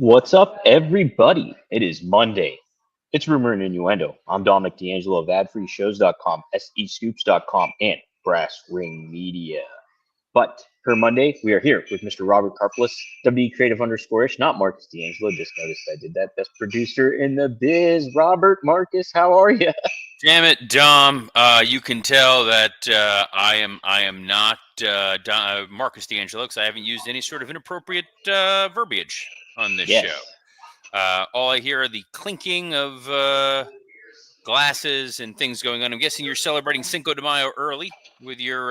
What's up, everybody? It is Monday. It's Rumor and Innuendo. I'm Dominic D'Angelo of AdFreeShows.com, SEScoops.com, and Brass Ring Media. But for Monday, we are here with Mr. Robert Karpelis, WD Creative _ish, not Marcus D'Angelo. Just noticed I did that. Best producer in the biz. Robert, Marcus, how are you? Damn it, Dom! You can tell that I am not Marcus D'Angelo because I haven't used any sort of inappropriate verbiage on this Yes. show. All I hear are the clinking of glasses and things going on. I'm guessing you're celebrating Cinco de Mayo early with your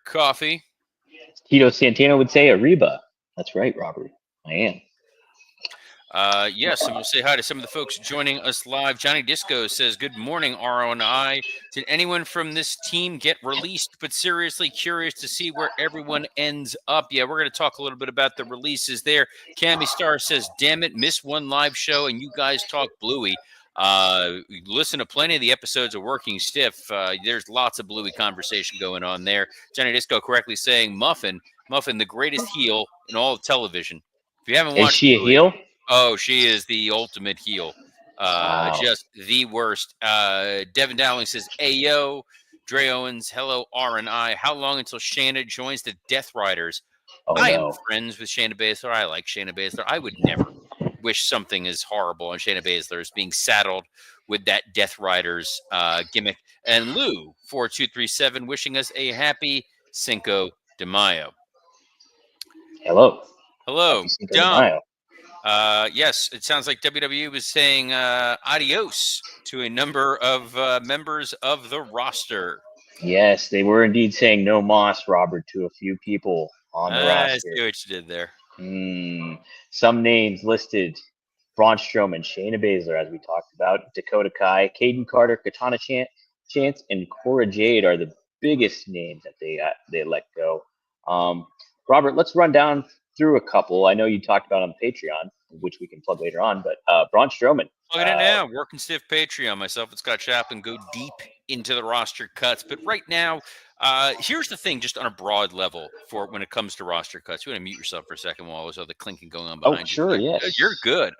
coffee. Tito Santana would say Arriba. That's right, Robert. I am. Yes, and we'll say hi to some of the folks joining us live. Johnny Disco says, "Good morning, RO&I. Did anyone from this team get released? But seriously curious to see where everyone ends up." Yeah, we're going to talk a little bit about the releases there. Cammy Star says, "Damn it, missed one live show, and you guys talk Bluey." Listen to plenty of the episodes of Working Stiff. There's lots of Bluey conversation going on there. Johnny Disco correctly saying, Muffin, the greatest heel in all of television. If you haven't Is watched she a Bluey, heel? oh, she is the ultimate heel. Wow. Just the worst. Devin Dowling says, "Ayo, Dre Owens, hello R&I. How long until Shayna joins the Death Riders?" Oh, I am no. friends with Shayna Baszler. I like Shayna Baszler. I would never wish something as horrible on Shayna Baszler as being saddled with that Death Riders gimmick. And Lou 4237 wishing us a happy Cinco de Mayo. Hello. Happy Hello, Cinco de Dom. Mayo. Yes, it sounds like WWE was saying adios to a number of members of the roster. Yes, they were indeed saying no moss, Robert, to a few people on the I roster. see what you did there. Some names listed: Braun Strowman, Shayna Baszler, as we talked about, Dakota Kai, Caden Carter, Katana Chance, and Cora Jade are the biggest names that they let go. Robert, let's run down through a couple. I know you talked about on Patreon, which we can plug later on, but Braun Strowman. Plugging it now, Working Stiff Patreon. Myself and Scott Chaplin go deep into the roster cuts. But right now, here's the thing, just on a broad level for when it comes to roster cuts. You want to mute yourself for a second while there's other clinking going on Oh, behind you. sure, You're yes. good.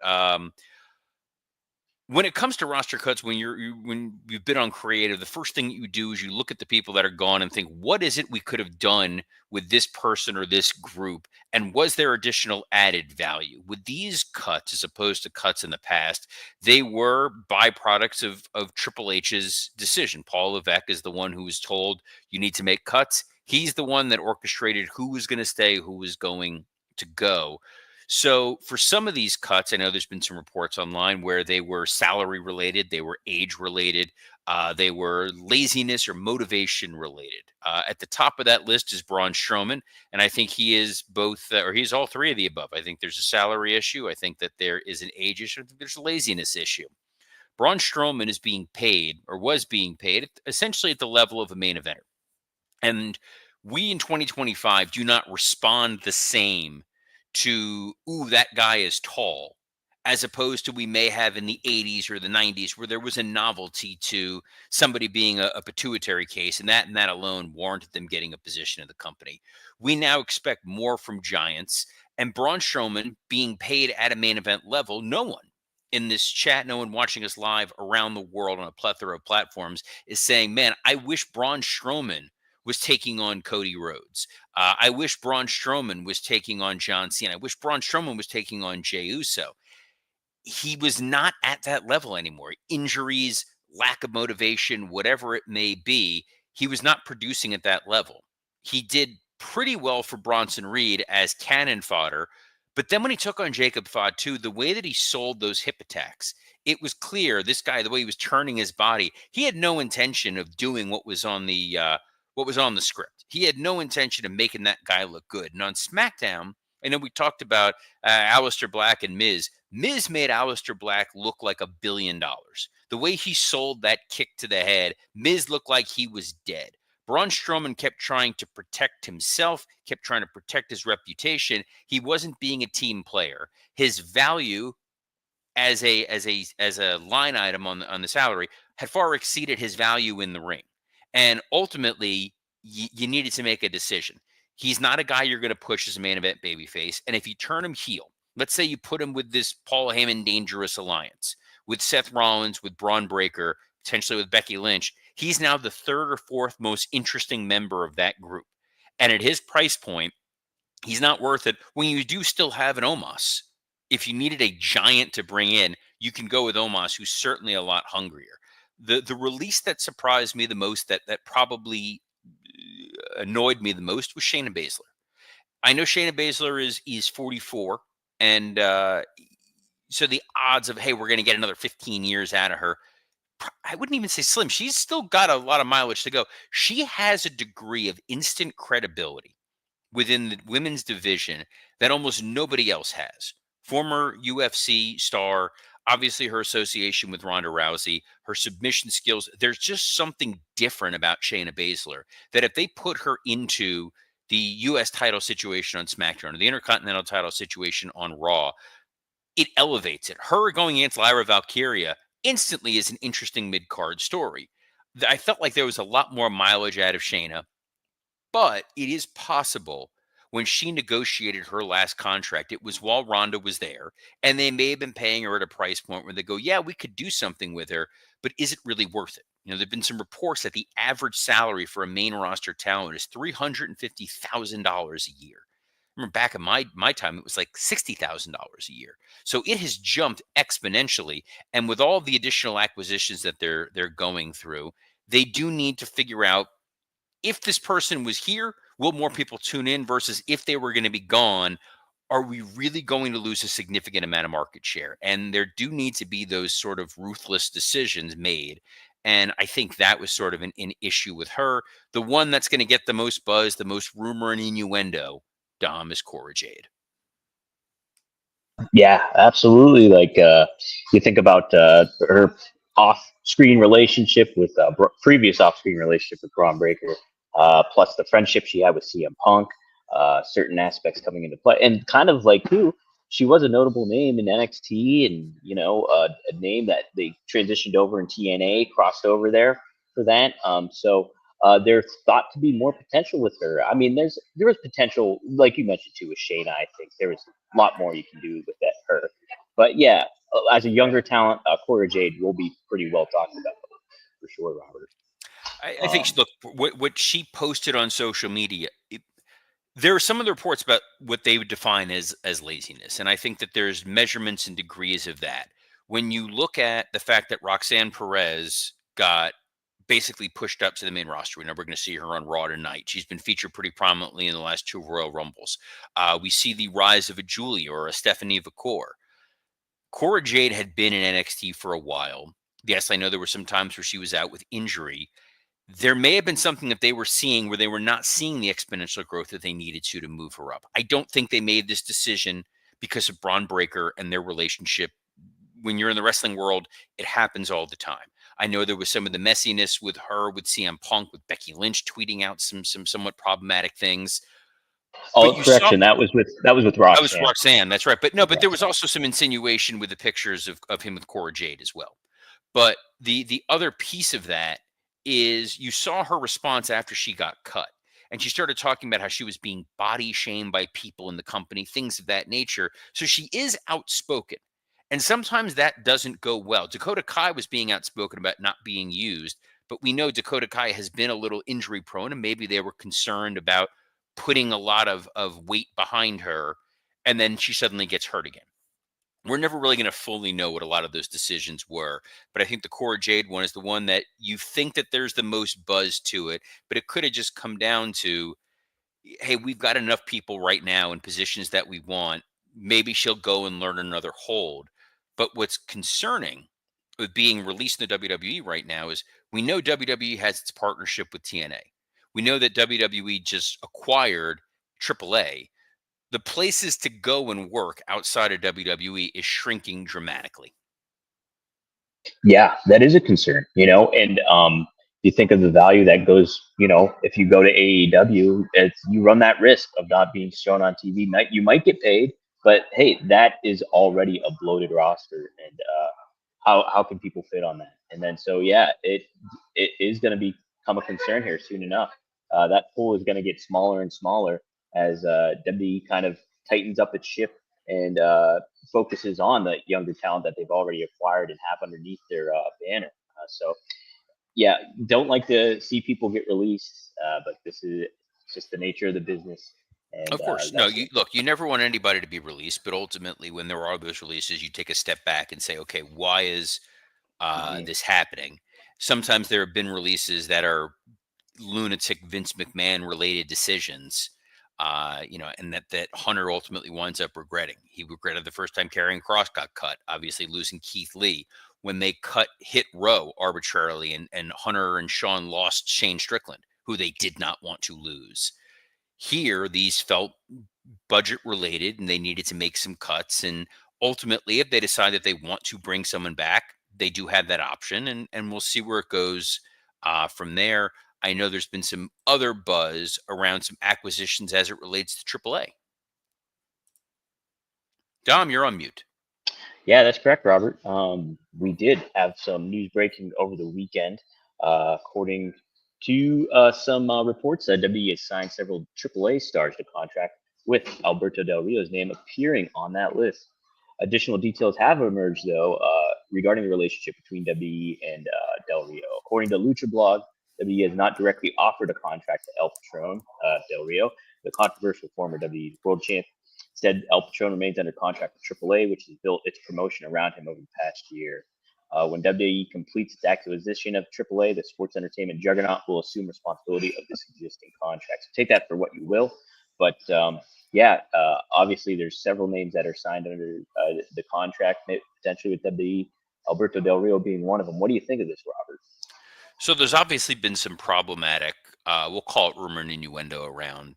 When it comes to roster cuts, when when you've been on creative, the first thing you do is you look at the people that are gone and think, what is it we could have done with this person or this group, and was there additional added value with these cuts as opposed to cuts in the past? They were byproducts of Triple H's decision. Paul Levesque is the one who was told you need to make cuts. He's the one that orchestrated who was going to stay, who was going to go. So for some of these cuts, I know there's been some reports online where they were salary related, they were age related, they were laziness or motivation related. At the top of that list is Braun Strowman, and I think he is both, or he's all three of the above. I think there's a salary issue. I think that there is an age issue. I think there's a laziness issue. Braun Strowman is being paid, or was being paid, essentially at the level of a main eventer. And we in 2025 do not respond the same to, ooh, that guy is tall, as opposed to we may have in the 80s or the 90s, where there was a novelty to somebody being a pituitary case, and that alone warranted them getting a position in the company. We now expect more from giants, and Braun Strowman being paid at a main event level. No one in this chat, no one watching us live around the world on a plethora of platforms is saying, man, I wish Braun Strowman was taking on Cody Rhodes. I wish Braun Strowman was taking on John Cena. I wish Braun Strowman was taking on Jey Uso. He was not at that level anymore. Injuries, lack of motivation, whatever it may be, he was not producing at that level. He did pretty well for Bronson Reed as cannon fodder, but then when he took on Jacob Fatu, the way that he sold those hip attacks, it was clear this guy, the way he was turning his body, he had no intention of doing what was on the script. He had no intention of making that guy look good. And on SmackDown, I know we talked about Aleister Black and Miz. Miz made Aleister Black look like $1 billion. The way he sold that kick to the head, Miz looked like he was dead. Braun Strowman kept trying to protect himself, kept trying to protect his reputation. He wasn't being a team player. His value as a line item on the salary had far exceeded his value in the ring. And ultimately, you needed to make a decision. He's not a guy you're going to push as a main event babyface. And if you turn him heel, let's say you put him with this Paul Heyman dangerous alliance with Seth Rollins, with Braun Breaker, potentially with Becky Lynch, he's now the third or fourth most interesting member of that group. And at his price point, he's not worth it when you do still have an Omos. If you needed a giant to bring in, you can go with Omos, who's certainly a lot hungrier. The release that surprised me the most, that probably annoyed me the most, was Shayna Baszler. I know Shayna Baszler is 44, and so the odds of, hey, we're going to get another 15 years out of her, I wouldn't even say slim. She's still got a lot of mileage to go. She has a degree of instant credibility within the women's division that almost nobody else has. Former UFC star, obviously her association with Ronda Rousey, her submission skills. There's just something different about Shayna Baszler that if they put her into the U.S. title situation on SmackDown or the Intercontinental title situation on Raw, it elevates it. Her going against Lyra Valkyria instantly is an interesting mid-card story. I felt like there was a lot more mileage out of Shayna, but it is possible when she negotiated her last contract, it was while Ronda was there, and they may have been paying her at a price point where they go, yeah, we could do something with her, but is it really worth it? You know, there've been some reports that the average salary for a main roster talent is $350,000 a year. Remember back in my time, it was like $60,000 a year. So it has jumped exponentially. And with all the additional acquisitions that they're going through, they do need to figure out, if this person was here, will more people tune in, versus if they were going to be gone, are we really going to lose a significant amount of market share? And there do need to be those sort of ruthless decisions made. And I think that was sort of an issue with her. The one that's going to get the most buzz, the most rumor and innuendo, Dom, is Cora Jade. Yeah, absolutely. Like you think about her off-screen relationship with previous off-screen relationship with Braun Breaker, plus the friendship she had with CM Punk, certain aspects coming into play, and kind of like who she was a notable name in NXT, and a name that they transitioned over in TNA, crossed over there for that. There's thought to be more potential with her. I mean, there is potential, like you mentioned too, with Shayna. I think there is a lot more you can do with her. But yeah, as a younger talent, Cora Jade will be pretty well talked about for sure, Robert. I think, look, what she posted on social media, there are some of the reports about what they would define as laziness. And I think that there's measurements and degrees of that. When you look at the fact that Roxanne Perez got basically pushed up to the main roster, we know we're going to see her on Raw tonight. She's been featured pretty prominently in the last two Royal Rumbles. We see the rise of a Julia or a Stephanie Vacour. Cora Jade had been in NXT for a while. Yes, I know there were some times where she was out with injury. There may have been something that they were seeing where they were not seeing the exponential growth that they needed to move her up. I don't think they made this decision because of Braun Breaker and their relationship. When you're in the wrestling world, it happens all the time. I know there was some of the messiness with her, with CM Punk, with Becky Lynch tweeting out some somewhat problematic things. Oh, But you correction. saw That was with that was Roxanne. Roxanne. That's right. But no, but there was also some insinuation with the pictures of him with Cora Jade as well. But the other piece of that is you saw her response after she got cut. And she started talking about how she was being body shamed by people in the company, things of that nature. So she is outspoken. And sometimes that doesn't go well. Dakota Kai was being outspoken about not being used, but we know Dakota Kai has been a little injury prone, and maybe they were concerned about putting a lot of weight behind her, and then she suddenly gets hurt again. We're never really going to fully know what a lot of those decisions were, but I think the Cora Jade one is the one that you think that there's the most buzz to it, but it could have just come down to, hey, we've got enough people right now in positions that we want. Maybe she'll go and learn another hold. But what's concerning with being released in the WWE right now is we know WWE has its partnership with TNA. We know that WWE just acquired AAA. The places to go and work outside of WWE is shrinking dramatically. Yeah, that is a concern, and you think of the value that goes, if you go to AEW, you run that risk of not being shown on TV. You might get paid, but hey, that is already a bloated roster, and how can people fit on that? And then so yeah, it is going to become a concern here soon enough. that pool is going to get smaller and smaller as WWE kind of tightens up its ship and focuses on the younger talent that they've already acquired and have underneath their banner. So yeah, don't like to see people get released, but this is just the nature of the business, and Of course, no. that's You look. You never want anybody to be released, but ultimately, when there are those releases, you take a step back and say, okay, why is mhm. this happening? Sometimes there have been releases that are lunatic Vince McMahon related decisions, and that Hunter ultimately winds up regretting. He regretted the first time Karrion Cross got cut, obviously losing Keith Lee when they cut Hit Row arbitrarily, and Hunter and Sean lost Shane Strickland, who they did not want to lose. Here, these felt budget related and they needed to make some cuts. And ultimately, if they decide that they want to bring someone back, they do have that option. And we'll see where it goes from there. I know there's been some other buzz around some acquisitions as it relates to AAA. Dom, you're on mute. Yeah, that's correct, Robert. We did have some news breaking over the weekend. According to some reports, WWE has signed several AAA stars to contract, with Alberto Del Rio's name appearing on that list. Additional details have emerged, though, regarding the relationship between WWE and Del Rio. According to Lucha Blog, WWE has not directly offered a contract to El Patron, Del Rio, the controversial former WWE World Champ. Instead, El Patron remains under contract with AAA, which has built its promotion around him over the past year. When WWE completes its acquisition of AAA, the sports entertainment juggernaut will assume responsibility of this existing contract. So take that for what you will. But yeah, obviously there's several names that are signed under the contract, potentially with WWE. Alberto Del Rio being one of them. What do you think of this, Robert? So there's obviously been some problematic, we'll call it rumor and innuendo around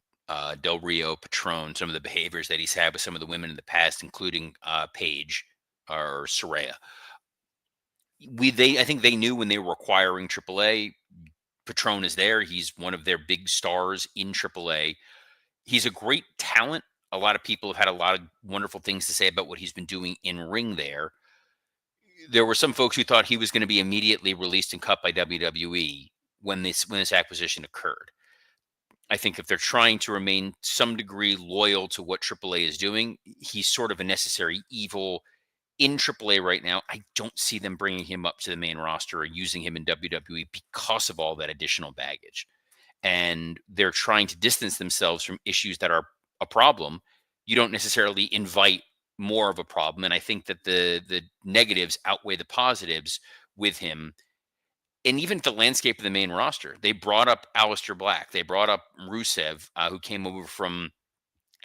Del Rio, Patron, some of the behaviors that he's had with some of the women in the past, including Paige or Soraya. I think they knew when they were acquiring AAA. Patron is there. He's one of their big stars in AAA. He's a great talent. A lot of people have had a lot of wonderful things to say about what he's been doing in ring there. There were some folks who thought he was going to be immediately released and cut by WWE when this acquisition occurred. I think if they're trying to remain some degree loyal to what AAA is doing, he's sort of a necessary evil in AAA right now. I don't see them bringing him up to the main roster or using him in WWE because of all that additional baggage. And they're trying to distance themselves from issues that are a problem. You don't necessarily invite more of a problem. And I think that the negatives outweigh the positives with him. And even the landscape of the main roster, they brought up Aleister Black. They brought up Rusev, who came over from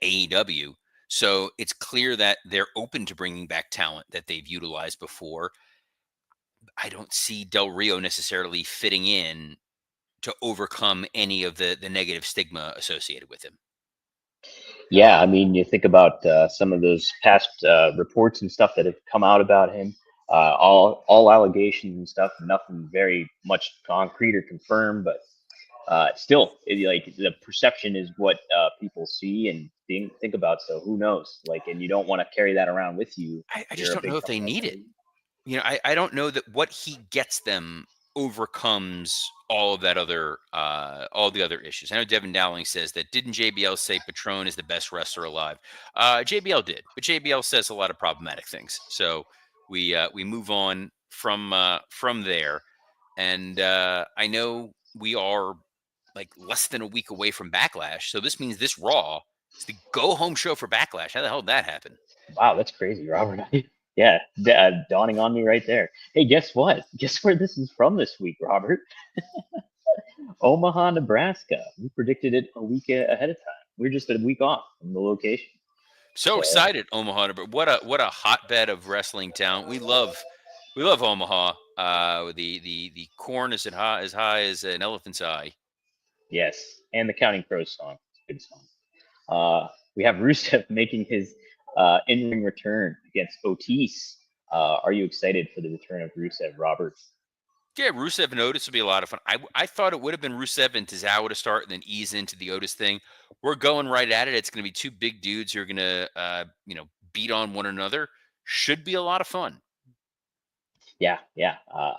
AEW. So it's clear that they're open to bringing back talent that they've utilized before. I don't see Del Rio necessarily fitting in to overcome any of the negative stigma associated with him. Yeah, I mean, you think about some of those past reports and stuff that have come out about him. All allegations and stuff, nothing very much concrete or confirmed, but still, like the perception is what people see and think about. So who knows? Like, and you don't want to carry that around with you. I You're just a don't know big if they need it. company. I don't know that what he gets them overcomes all the other issues. I know Devin Dowling says that didn't JBL say Patron is the best wrestler alive? JBL did, but JBL says a lot of problematic things. So we move on from there. And I know we are like less than a week away from Backlash. So this means this Raw is the go home show for Backlash. How the hell did that happen? Wow, that's crazy, Robert. Yeah, dawning on me right there. Hey, guess what? Guess where this is from this week, Robert? Omaha, Nebraska. We predicted it a week ahead of time. We're just a week off from the location. So So excited, Omaha! But what a hotbed of wrestling talent. We love Omaha. The corn is as high as an elephant's eye. yes, and the Counting Crows song. It's a good song. We have Rusev making his in-ring return against Otis. Are you excited for the return of Rusev, Robert? Yeah, Rusev and Otis would be a lot of fun. I thought it would have been Rusev and Tozawa to start and then ease into the Otis thing. We're going right at it. It's going to be two big dudes who are going to beat on one another. Should be a lot of fun. Yeah.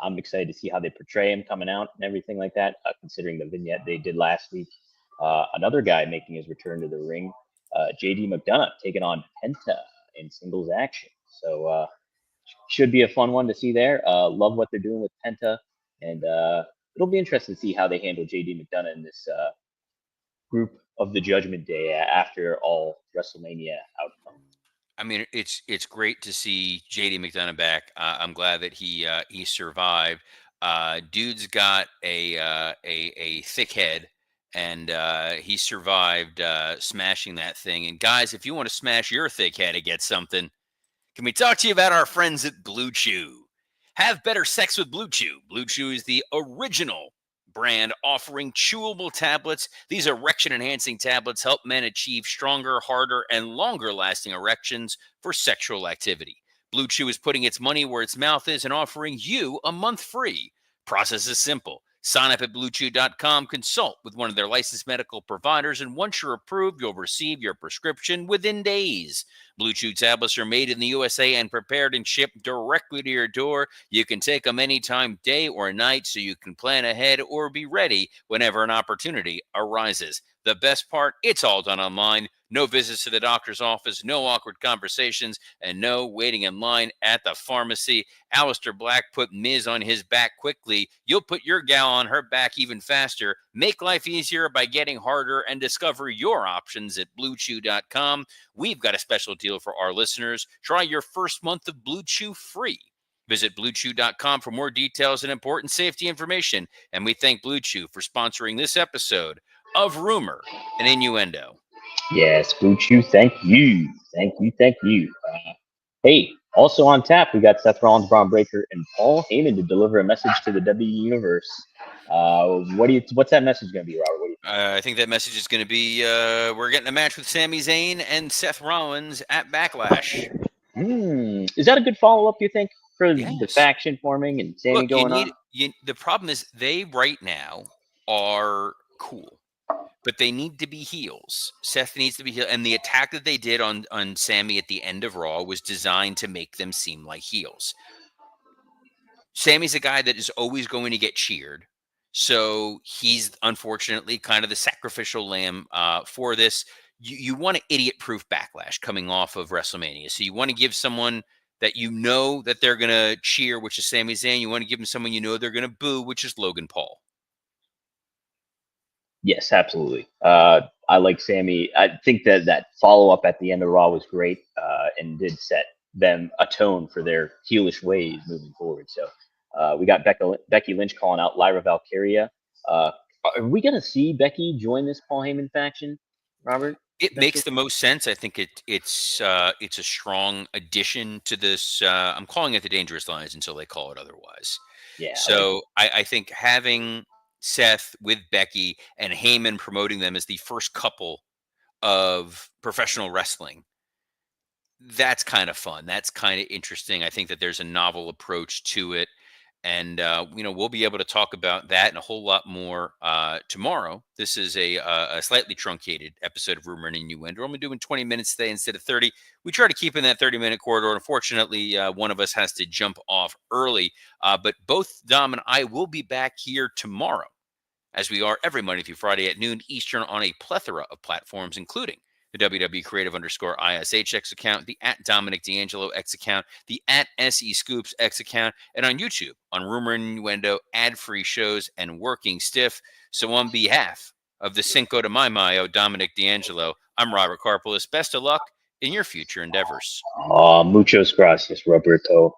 I'm excited to see how they portray him coming out and everything like that. Considering the vignette they did last week, another guy making his return to the ring, JD McDonough taking on Penta in singles action. So should be a fun one to see there. Love what they're doing with Penta, and it'll be interesting to see how they handle JD McDonough in this group of the Judgment Day after all WrestleMania outcome. I mean, it's great to see JD McDonough back. I'm glad that he survived. Dude's got a thick head, and he survived smashing that thing. And guys, if you want to smash your thick head and get something, can we talk to you about our friends at Blue Chew? Have better sex with Blue Chew. Blue Chew is the original brand offering chewable tablets. These erection enhancing tablets help men achieve stronger, harder, and longer lasting erections for sexual activity. Blue Chew is putting its money where its mouth is and offering you a month free. Process is simple. Sign up at bluechew.com, consult with one of their licensed medical providers, and once you're approved, you'll receive your prescription within days. Blue Chew tablets are made in the USA and prepared and shipped directly to your door. You can take them anytime, day or night, so you can plan ahead or be ready whenever an opportunity arises. The best part, it's all done online. No visits to the doctor's office, no awkward conversations, and no waiting in line at the pharmacy. Aleister Black put Miz on his back quickly. You'll put your gal on her back even faster. Make life easier by getting harder and discover your options at BlueChew.com. We've got a special deal for our listeners. Try your first month of Blue Chew free. Visit BlueChew.com for more details and important safety information. And we thank Blue Chew for sponsoring this episode of Rumor and Innuendo. Yes, Blue Chew, thank you. Thank you. Hey, also on tap, we got Seth Rollins, Braun Breaker, and Paul Heyman to deliver a message to the WWE Universe. What's that message going to be, Robert? What do you think? I think that message is going to be we're getting a match with Sami Zayn and Seth Rollins at Backlash. Is that a good follow-up, you think, for the Yes. faction forming and Sami Look, going on? The problem is they right now are cool, but they need to be heels. Seth needs to be heel, and the attack that they did on Sami at the end of Raw was designed to make them seem like heels. Sammy's a guy that is always going to get cheered, so he's unfortunately kind of the sacrificial lamb for this. You want an idiot-proof backlash coming off of WrestleMania, so you want to give someone that you know that they're going to cheer, which is Sami Zayn. You want to give them someone you know they're going to boo, which is Logan Paul. Yes, absolutely. I like Sami. I think that follow-up at the end of Raw was great and did set them a tone for their heelish ways moving forward. So we got Becky Lynch calling out Lyra Valkyria. Are we going to see Becky join this Paul Heyman faction, Robert? It makes the most sense. I think it's a strong addition to this. I'm calling it the Dangerous Alliance until they call it otherwise. Yeah. So I think having Seth with Becky and Heyman promoting them as the first couple of professional wrestling, that's kind of fun. That's kind of interesting. I think that there's a novel approach to it. And, we'll be able to talk about that and a whole lot more tomorrow. This is a slightly truncated episode of Rumor and Innuendo. We're only doing 20 minutes today instead of 30. We try to keep in that 30-minute corridor. Unfortunately, one of us has to jump off early. But both Dom and I will be back here tomorrow, as we are every Monday through Friday at noon Eastern on a plethora of platforms, including the WWE Creative_ISH X account, the at Dominic D'Angelo X account, the at SE Scoops X account, and on YouTube on Rumor and Innuendo, ad-free shows, and Working Stiff. So on behalf of the Cinco de Mayo, Dominic D'Angelo, I'm Robert Karpolis. Best of luck in your future endeavors. Muchos gracias, Roberto.